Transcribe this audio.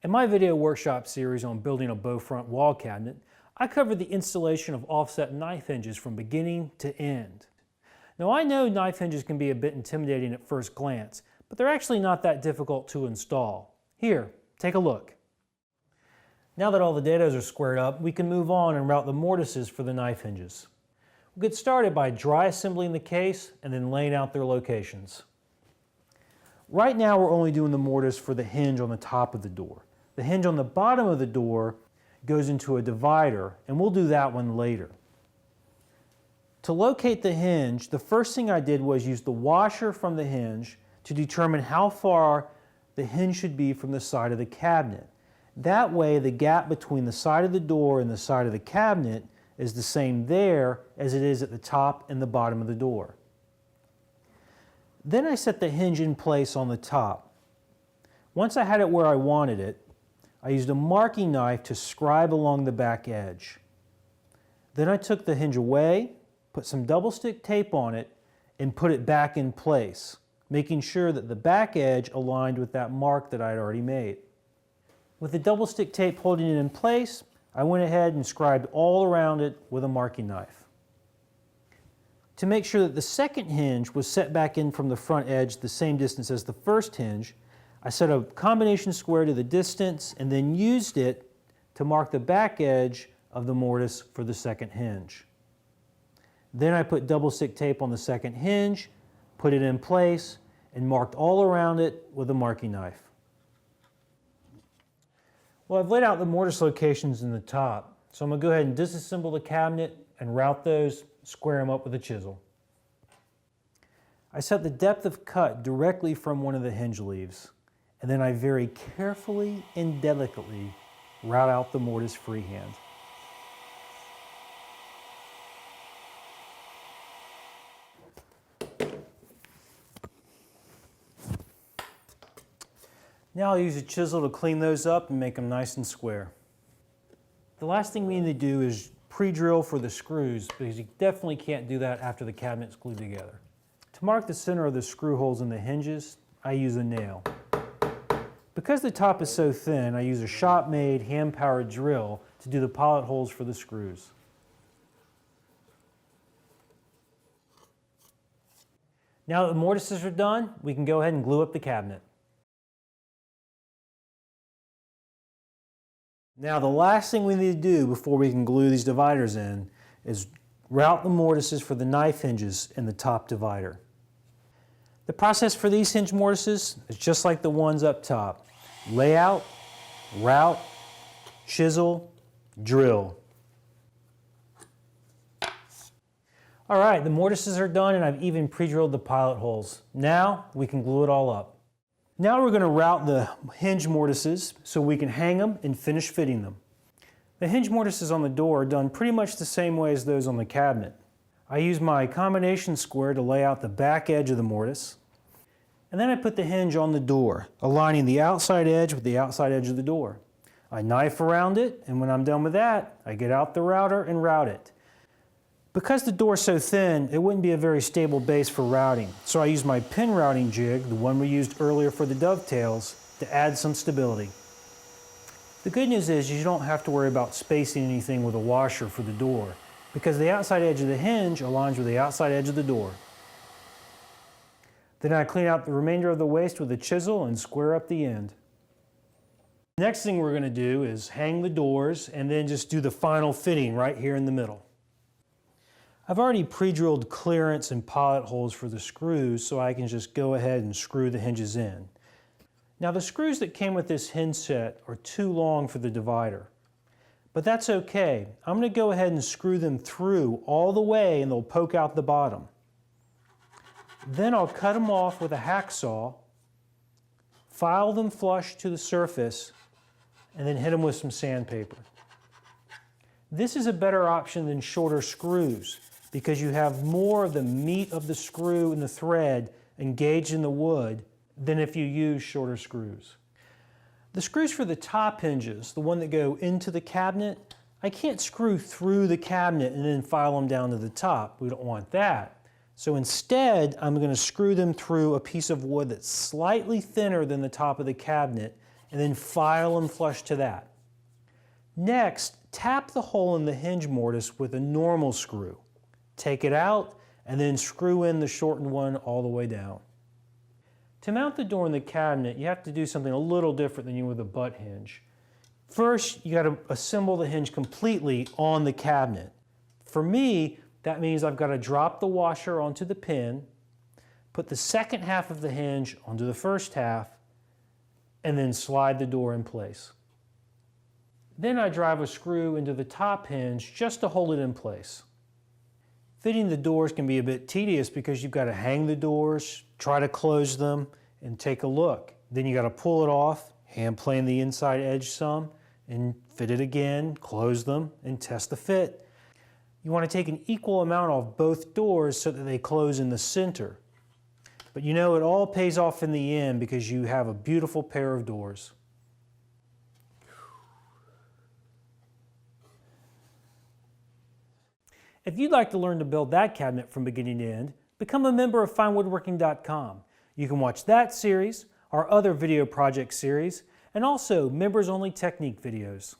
In my video workshop series on building a bow front wall cabinet, I covered the installation of offset knife hinges from beginning to end. Now I know knife hinges can be a bit intimidating at first glance, but they're actually not that difficult to install. Here, take a look. Now that all the dados are squared up, we can move on and route the mortises for the knife hinges. We'll get started by dry assembling the case and then laying out their locations. Right now we're only doing the mortise for the hinge on the top of the door. The hinge on the bottom of the door goes into a divider, and we'll do that one later. To locate the hinge, the first thing I did was use the washer from the hinge to determine how far the hinge should be from the side of the cabinet. That way the gap between the side of the door and the side of the cabinet is the same there as it is at the top and the bottom of the door. Then I set the hinge in place on the top. Once I had it where I wanted it, I used a marking knife to scribe along the back edge. Then I took the hinge away, put some double stick tape on it, and put it back in place, making sure that the back edge aligned with that mark that I had already made. With the double stick tape holding it in place, I went ahead and scribed all around it with a marking knife. To make sure that the second hinge was set back in from the front edge the same distance as the first hinge, I set a combination square to the distance and then used it to mark the back edge of the mortise for the second hinge. Then I put double stick tape on the second hinge, put it in place, and marked all around it with a marking knife. Well, I've laid out the mortise locations in the top, so I'm going to go ahead and disassemble the cabinet and route those, square them up with a chisel. I set the depth of cut directly from one of the hinge leaves, and then I very carefully and delicately route out the mortise freehand. Now I'll use a chisel to clean those up and make them nice and square. The last thing we need to do is pre-drill for the screws, because you definitely can't do that after the cabinet's glued together. To mark the center of the screw holes in the hinges, I use a nail. Because the top is so thin, I use a shop-made, hand-powered drill to do the pilot holes for the screws. Now that the mortises are done, we can go ahead and glue up the cabinet. Now the last thing we need to do before we can glue these dividers in is route the mortises for the knife hinges in the top divider. The process for these hinge mortises is just like the ones up top. Layout, route, chisel, drill. All right, the mortises are done and I've even pre-drilled the pilot holes. Now we can glue it all up. Now we're going to route the hinge mortises so we can hang them and finish fitting them. The hinge mortises on the door are done pretty much the same way as those on the cabinet. I use my combination square to lay out the back edge of the mortise, and then I put the hinge on the door, aligning the outside edge with the outside edge of the door. I knife around it, and when I'm done with that, I get out the router and route it. Because the door is so thin, it wouldn't be a very stable base for routing, so I use my pin routing jig, the one we used earlier for the dovetails, to add some stability. The good news is you don't have to worry about spacing anything with a washer for the door, because the outside edge of the hinge aligns with the outside edge of the door. Then I clean out the remainder of the waste with a chisel and square up the end. Next thing we're going to do is hang the doors and then just do the final fitting right here in the middle. I've already pre-drilled clearance and pilot holes for the screws, so I can just go ahead and screw the hinges in. Now the screws that came with this hinge set are too long for the divider, but that's okay. I'm going to go ahead and screw them through all the way and they'll poke out the bottom. Then I'll cut them off with a hacksaw, file them flush to the surface, and then hit them with some sandpaper. This is a better option than shorter screws because you have more of the meat of the screw and the thread engaged in the wood than if you use shorter screws. The screws for the top hinges, the one that go into the cabinet, I can't screw through the cabinet and then file them down to the top. We don't want that. So instead, I'm going to screw them through a piece of wood that's slightly thinner than the top of the cabinet and then file and flush to that. Next, tap the hole in the hinge mortise with a normal screw. Take it out and then screw in the shortened one all the way down. To mount the door in the cabinet, you have to do something a little different than you would with a butt hinge. First, you got to assemble the hinge completely on the cabinet. For me, that means I've got to drop the washer onto the pin, put the second half of the hinge onto the first half, and then slide the door in place. Then I drive a screw into the top hinge just to hold it in place. Fitting the doors can be a bit tedious because you've got to hang the doors, try to close them, and take a look. Then you got to pull it off, hand plane the inside edge some, and fit it again, close them, and test the fit. You want to take an equal amount off both doors so that they close in the center. But you know, it all pays off in the end because you have a beautiful pair of doors. If you'd like to learn to build that cabinet from beginning to end, become a member of FineWoodworking.com. You can watch that series, our other video project series, and also members-only technique videos.